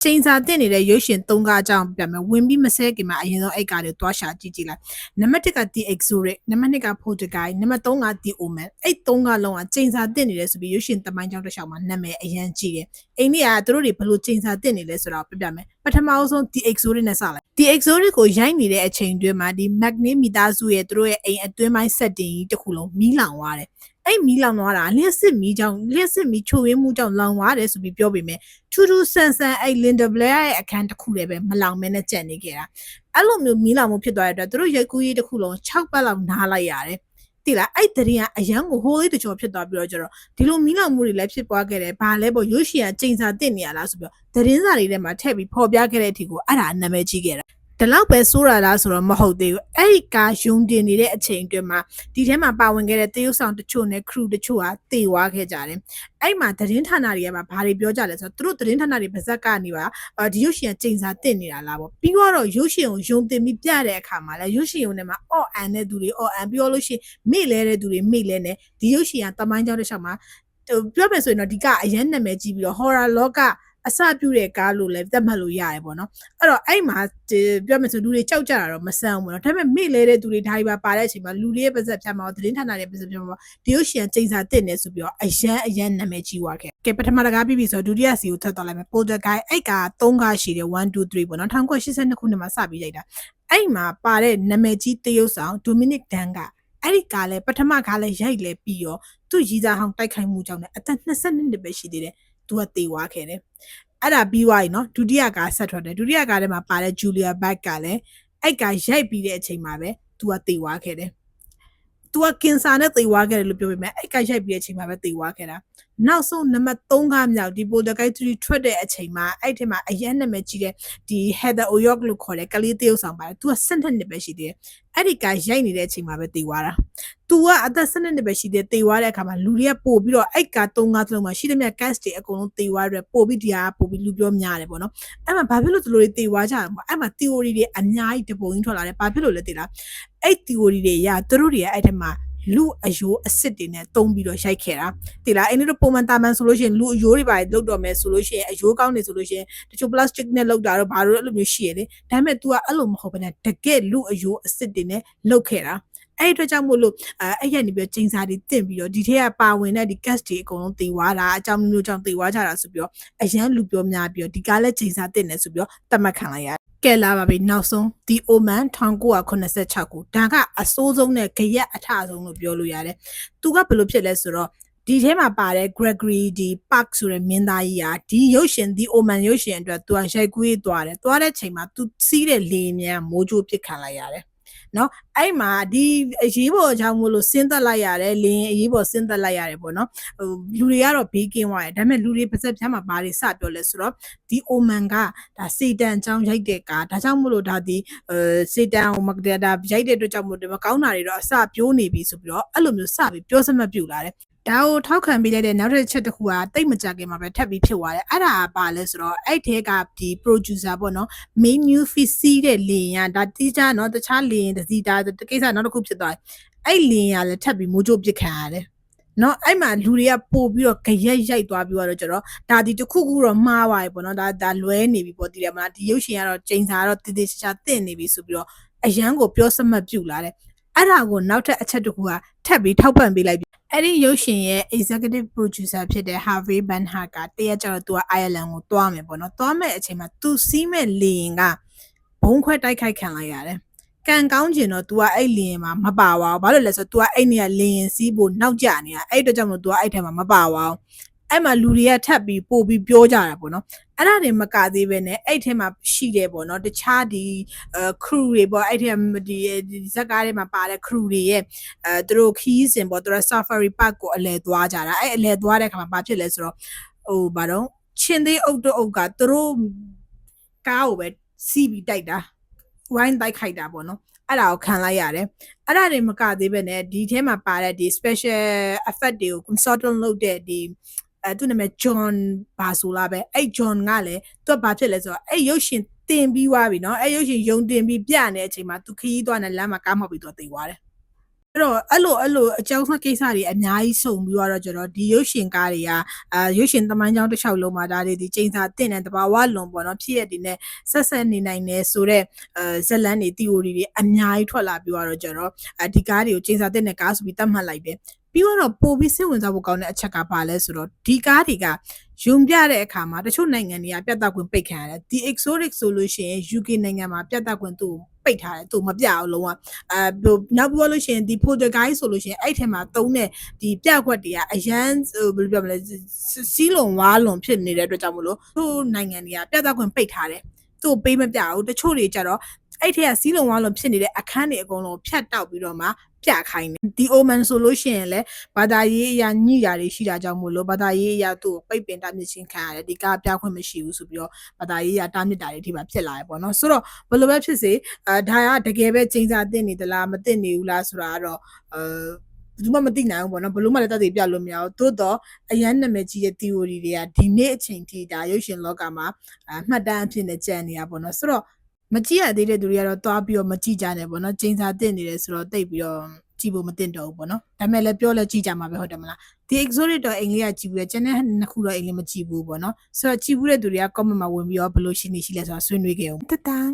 ချိန်စာတင်နေတဲ့ရုပ်ရှင်၃ကားအကြောင်းပြမယ်ဝင်ပြီးမဆဲခင်မှာအရင်ဆုံးအဲ့ကားတွေတွားရှာကြည့်ကြည့်လိုက်နံပါတ်1က The Exorcist နံပါတ်2က Poltergeist နံပါတ်3က The Omen အဲ့၃ကားလုံးကချိန်စာတင်နေတယ်ဆိုပြီးရုပ်ရှင်သမိုင်းကြောင်းတစ်လျှောက်မှာနာမည်အရန်ကြီးတယ်အိန္ဒိယကသူတို့တွေဘယ်လိုချိန်စာတင်နေလဲဆိုတော့ပြပြမယ်ပထမဆုံး The Exorcist နဲ့စလိုက် The Exorcist ကိုရိုက်နေတဲ့အချိန်တွင်းမှာဒီ Magnet မိသားစုရဲ့သူတို့ရဲ့အိမ်အတွင်းပိုင်း setting ကြီးတစ်ခုလုံးမီးလောင်သွားတယ်အဲ့မီးလောင်သွားတာလျှက်စစ်မီးကြောင့်လျှက်စစ်မီးချို့ရင်းမှုကြောင့်လောင်သွားတယ်ဆိုပြီးပြောပေမဲ့ထူးထူးဆန်းဆန်းအဲ့ Linda Blair ရဲ့အခန်းတစ်ခုလည်းပဲမလောင်မဲနဲ့ကြံ့နေခဲ့တာအဲ့လိုမျိုးမီးလောင်မှုဖြစ်သွားတဲ့အတွက်သူတို့ရိုက်ကူးရေးတစ်ခုလုံး6ပတ်လောက်နားလိုက်ရတယ်တိလားအဲ့တရင်ကအရန်ကိုဟိုးလေးတချို့ဖြစ်သွားပြီးတော့ကျတော့ဒီလိုမီးလောင်မှုတွေလည်းဖြစ်ပွားခဲ့တယ်ဘာလဲပေါ့ရုပ်ရှင်ကချိန်စာတင်နေရလားဆိုပြီးတော့သတင်းစာတွေထဲမှာထည့်ပြီးဖော်ပြခဲ့တဲ့အထိကိုအဲ့ဒါနာမည်ကြီးခဲ့တာဒီလောက်ပဲစိုးရလားဆိုတော့မဟုတ်သေးဘူးအဲ့ဒီကားယုံတင်နေတဲ့အချိန်အတွင်းမှာဒီထဲမှာပါဝင်ခဲ့တဲ့တရုတ်ဆောင်တချို့နဲ့ crew တချို့ဟာတေဝါခဲ့ကြတယ်အဲ့မှာသတင်းဌာနတွေကဘာတွေပြောကြလဲဆိုတော့သူတို့သတင်းဌာနတွေပါဇက်ကနေပါဒီရုပ်ရှင်ချိန်စာတင်နေတာလားပေါ့ပြီးတော့ရုပ်ရှင်ကိုယုံတင်ပြီးပြတဲ့အခါမှာလည်းရုပ်ရှင်ုံထဲမှာအော့အန်တဲ့သူတွေအော်အန်ပြောလို့ရှိရင်မေ့လဲတဲ့သူတွေမေ့လဲနေဒီရုပ်ရှင်ကတမိုင်းကြောင်းတစ်လျှောက်မှာပြောမယ်ဆိုရင်တော့ဒီကအရန်နာမည်ကြီးပြီးတော့ horror လောကအစပြုတဲ့ကားလို့လည်းသတ်မှတ်လို့ရတယ်ပေါ့နော်အဲ့တော့အဲ့မှာပြောမယ်ဆိုလူတွေကြောက်ကြတာတော့မဆန်းဘူးเนาะဒါပေမဲ့မေ့လဲတဲ့သူတွေဓာတ်ပါပါတဲ့အချိန်မှာလူတွေရဲ့ပါဇက်ဖြတ်မှာသတင်းဌာနတွေပါဇက်ဖြတ်မှာဒီရုပ်ရှင်ချိန်စာတင်နေဆိုပြီးတော့အရန်နာမည်ကြီးသွားခဲ့ကဲပထမတကားပြီးပြီဆိုတော့ဒုတိယစီကိုထပ်သွားလိုက်မယ် Poltergeist အဲ့က3ကားရှိတယ်1 2 3ပေါ့နော်1982ခုနှစ်မှာစပြီးရိုက်တာအဲ့မှာပါတဲ့နာမည်ကြီးတရုတ်ဆောင် Dominic Dang ကအဲ့ဒီကားလဲပထမကားလဲရိုက်လဲပြီးရောသူ့ရီစာဟောင်းတိုက်ခိုက်မှုကြောင့်လည်းအသက်22နှစ်ပဲရှိသေးတယ်သူကတေသွားခဲ့တယ်အဲ့ဒါပြီးသွားပြီနော်ဒုတိယကားဆက်ထွက်တယ်ဒုတိယကားထဲမှာပါတဲ့ Julia Bach ကလည်းအဲ့ကားရိုက်ပြီးတဲ့အချိန်မှာပဲသူကတေသွားခဲ့တယ်သူကကင်ဆာနဲ့သေသွားခဲ့တယ်လို့ပြောပေမဲ့အဲ့ကရိုက်ပြီးတဲ့အချိန်မှာပဲသေသွားခဲ့တာနောက်ဆုံးနံပါတ်3ကားမြောက်ဒီ Poltergeist 3ထွက်တဲ့အချိန်မှာအဲ့ထဲမှာအရန်နာမည်ကြီးတဲ့ဒီ Heather O'Rourke လို့ခေါ်တဲ့ကလေးတယောက်ဆောင်ပါတယ်သူက12နှစ်ပဲရှိသေးတယ်အဲ့ဒီကားရိုက်နေတဲ့အချိန်မှာပဲသေသွားတာသူကအသက်12နှစ်ပဲရှိသေးတယ်သေသွားတဲ့အခါမှာလူတွေကပို့ပြီးတော့အဲ့ကား3ကားသလုံးမှာရှိတဲ့မြတ် cast တွေအကုန်လုံးသေသွားတယ်ပို့ပြီးဒီဟာပို့ပြီးလူပြောများတယ်ပေါ့နော်အဲ့မှာဘာဖြစ်လို့ဒီလိုတွေသေသွားကြတာပေါ့အဲ့မှာ theory တွေအများကြီးတပုံကြီးထွက်လာတယ်ဘာဖြစ်လို့လဲသိလားအဲ့ theory တွေရသူတို့တွေကအဲ့ထဲမှာလူအယိုးအစ်စ်တွေနဲ့တုံးပြီးတော့ရိုက်ခဲ့တာတိလားအဲ့ဒီတော့ပုံမှန်တာမန်ဆိုလို့ရှိရင်လူအယိုးတွေပါလုတ်တော့မယ်ဆိုလို့ရှိရင်အယိုးကောင်းနေဆိုလို့ရှိရင်တချို့ plastic နဲ့လုတ်တာတော့ဘာလို့အဲ့လိုမျိုးရှိရလေဒါပေမဲ့ तू ကအဲ့လိုမဟုတ်ဘဲနဲ့တကယ်လူအယိုးအစ်စ်တွေနဲ့လုတ်ခဲ့တာအဲ့အတွက်ကြောင့်မို့လို့အဲ့ရနေပြီးချိန်စာတွေတင်ပြီးတော့ဒီထက်ကပါဝင်တဲ့ဒီ cast တွေအကုန်လုံးတေသွားတာအကြောင်းမျိုးကြောင့်တေသွားကြတာဆိုပြီးတော့အရန်လူပြောများပြီးတော့ဒီကားလည်းချိန်စာတင်နေဆိုပြီးတော့သတ်မှတ်ခံလိုက်ရတယ်ကဲလာပါပြီနောက်ဆုံး The Omen 1986ခုဒါကအစိုးဆုံးနဲ့ကြရက်အထဆုံးလို့ပြောလို့ရတယ်သူကဘယ်လိုဖြစ်လဲဆိုတော့ဒီထဲမှာပါတဲ့ Gregory ဒီ Park ဆိုတဲ့မင်းသားကြီးဟာဒီရုပ်ရှင် The Omen ရုပ်ရှင်အတွက်သူကရိုက်ကူးရေးသွားတယ်သွားတဲ့ချိန်မှာသူစီးတဲ့လေမြန်မိုးကြိုးပစ်ခံလိုက်ရတယ်နော်အဲ့မှာဒီအရေးပေါ်အကြောင်းမို့လို့ဆင်းသက်လိုက်ရတယ်လင်းအရေးပေါ်ဆင်းသက်လိုက်ရတယ်ပေါ့နော်ဟိုလူတွေကတော့ဘေးကင်းသွားတယ်ဒါပေမဲ့လူတွေပါစက်ဖြားမှာဘာတွေစပြောလဲဆိုတော့ဒီ Omen ကဒါစေတန်အကြောင်းရိုက်တဲ့ကားဒါကြောင့်မို့လို့ဒါဒီစေတန်ကိုမကဒါရိုက်တဲ့အတွက်ကြောင့်မို့လို့မကောင်းတာတွေတော့အစပြိုးနေပြီဆိုပြီးတော့အဲ့လိုမျိုးစပြီးပြောစမှတ်ပြူလာတယ်ဒါကိုထောက်ခံပေးလိုက်တဲ့နောက်တစ်ချက်တစ်ခုကတိတ်မကြခင်မှာပဲထပ်ပြီးဖြစ်သွားတယ်အဲ့ဒါကပါလဲဆိုတော့အဲ့ထဲကဒီ producer ပေါ့နော် main new feed စီးတဲ့လင်ရဒါတိကျနော်တခြားလင်တစီတာကိစ္စနောက်တစ်ခုဖြစ်သွားတယ်အဲ့လင်ရလည်းထပ်ပြီးမိုးကြိုးပစ်ခံရတယ်နော်အဲ့မှာလူတွေကပို့ပြီးတော့ကြရက်ရိုက်သွားပြီးတော့ကျတော့ဒါဒီတစ်ခုခုတော့မှားသွားပြီပေါ့နော်ဒါလွဲနေပြီပေါ့ဒီတယ်မလားဒီရုပ်ရှင်ကတော့ချိန်စာတော့တည်တည်ချာတင့်နေပြီဆိုပြီးတော့အရန်ကိုပြောစမှတ်ပြုလာတယ်အဲ့ဒါကိုနောက်ထပ်အချက်တစ်ခုကထပ်ပြီးထောက်ပံ့ပေးလိုက်အဲ့ဒီရုပ်ရှင်ရဲ့ executive producer ဖြစ်တဲ့ Harvey Benhart ကတရက်ကျတော့သူက Ireland ကိုတွားမယ်ပေါ့နော်တွားမယ်အချိန်မှာသူစီးမဲ့လေရင်ကဘုံခွဲတိုက်ခိုက်ခံလိုက်ရတယ်ကံကောင်းကျင်တော့ तू ကအဲ့လင်းမှာမပါပါဘူးဘာလို့လဲဆိုတော့ तू ကအဲ့နေကလင်းစီးဖို့နောက်ကျနေတာအဲ့အတွက်ကြောင့်မို့ तू ကအဲ့ထဲမှာမပါပါဘူးအဲ့မှာလူတွေကထပ်ပြီးပို့ပြီးပြောကြတာပေါ့နော်အဲ့ဒါတွေမကသေးပဲနဲ့အဲ့ထဲမှာရှိတယ်ပေါ့နော်တခြားဒီcrew တွေပေါ့အဲ့ထဲဒီဇက်ကားထဲမှာပါတဲ့ crew တွေရဲ့သူတို့ခီးစဉ်ပေါ့သူတို့ safari park ကိုအလဲသွားကြတာအဲ့အလဲသွားတဲ့အခါမှာဘာဖြစ်လဲဆိုတော့ဟိုဘာတော့ချင်းသေးအုပ်တို့အုပ်ကသူတို့ကားကိုပဲစီးပြီးတိုက်တာဝိုင်းတိုက်ခိုက်တာပေါ့နော်အဲ့ဒါကိုခံလိုက်ရတယ်အဲ့ဒါတွေမကသေးပဲနဲ့ဒီထဲမှာပါတဲ့ဒီ special effect တွေကို consultant လုပ်တဲ့ဒီသူ့နာမည် John ဘာဆိုလားပဲအဲ့ John ကလည်းသူကဘာဖြစ်လဲဆိုတော့အဲ့ရုပ်ရှင်တင်ပြီးွားပြီเนาะအဲ့ရုပ်ရှင်ယုံတင်ပြီးပြနေတဲ့အချိန်မှာသူခရီးသွားနေလမ်းမှာကားမှောက်ပြီးသူသေသွားတယ် အဲ့လိုအကြောင်းကိစ္စတွေအများကြီးစုံပြီးတော့ကျတော့ဒီရုပ်ရှင်ကားတွေကရုပ်ရှင်သမိုင်းကြောင်းတစ်လျှောက်လုံးမှာဒါတွေဒီချိန်စာတင်တဲ့တဘာဝလွန်ပေါ့နော်ဖြစ်ရတဲ့နဲ့ဆက်နေနိုင်တယ်ဆိုတော့ဇက်လန်းတွေ theory တွေအများကြီးထွက်လာပြီးတော့ကျတော့ဒီကားတွေကိုချိန်စာတင်တဲ့ကားဆိုပြီးသတ်မှတ်လိုက်တယ်ပြီးတော့ပို့ပြီးစိတ်ဝင်စားဖို့ကောင်းတဲ့အချက်ကဘာလဲဆိုတော့ဒီကားတွေကယုံပြတဲ့အခါမှာတချို့နိုင်ငံတွေကပြသခွင့်ပိတ်ခံရတယ်ဒီ exotic ဆိုလို့ရှိရင် UK နိုင်ငံမှာပြသခွင့်သူ့ပိတ်ထားတယ်သူမပြအောင်လုံးဝနောက်ပြောလို့ရှိရင်ဒီ Portugal ဆိုလို့ရှိရင်အဲ့ထဲမှာသုံးတဲ့ဒီပြကွက်တွေကအရန်ဘယ်လိုပြောမလဲစီးလုံဝါလုံဖြစ်နေတဲ့အတွက်ကြောင့်မလို့သူ့နိုင်ငံတွေကပြသခွင့်ပိတ်ထားတယ်သူ့ပေးမပြဘူးတချို့တွေကြတော့အဲ့ထက်ကစီးလုံဝါလုံဖြစ်နေတဲ့အခန်းတွေအကုန်လုံးဖြတ်တောက်ပြီးတော့မှပြခိုင်းတယ်ဒီ Oman ဆိုလို့ရှိရင်လည်းဘာသာရေးအရာညှိရာတွေရှိတာကြောင့်မို့လို့ဘာသာရေးအရာသူ့ကိုပိတ်ပင်တာမြင့်ချင်းခံရတယ်ဒီကားပြခွင့်မရှိဘူးဆိုပြီးတော့ဘာသာရေးအရာတားမြစ်တာတွေဒီမှာဖြစ်လာရပေါ့နော်ဆိုတော့ဘယ်လိုပဲဖြစ်စေဒါကတကယ်ပဲချိန်စာတင်နေသလားမတင်နေဘူးလားဆိုတာကတော့ဘယ်သူမှမသိနိုင်ဘူးပေါ့နော်ဘလို့မှလည်းတသက်ပြလို့မရဘူးသို့တော့အရန်နာမည်ကြီးတဲ့ theory တွေကဒီနေ့အချိန်ထိဒါရုပ်ရှင်လောကမှာမှတ်တမ်းအဖြစ်နဲ့ကျန်နေတာပေါ့နော်ဆိုတော့မကြည့်ရသေးတဲ့သူတွေကတော့တွားပြီးတော့မကြည့်ကြနဲ့ပေါ့နော်ချိန်စာတင်နေတယ်ဆိုတော့တိတ်ပြီးတော့ကြည့်ဖို့မတင်တော့ဘူးပေါ့နော်ဒါပေမဲ့လည်းပြောလဲကြည့်ကြမှာပဲဟုတ်တယ်မလားဒီ exotic တော့အင်္ဂလိပ်ကကြည့်ဘူးလေကျန်တဲ့နှစ်ခုတော့အင်္ဂလိပ်မကြည့်ဘူးပေါ့နော်ဆိုတော့ကြည့်ဘူးတဲ့သူတွေက comment မှာဝင်ပြီးတော့ဘယ်လိုရှိနေရှိလဲဆိုတာဆွေးနွေးခဲ့အောင်တတန်း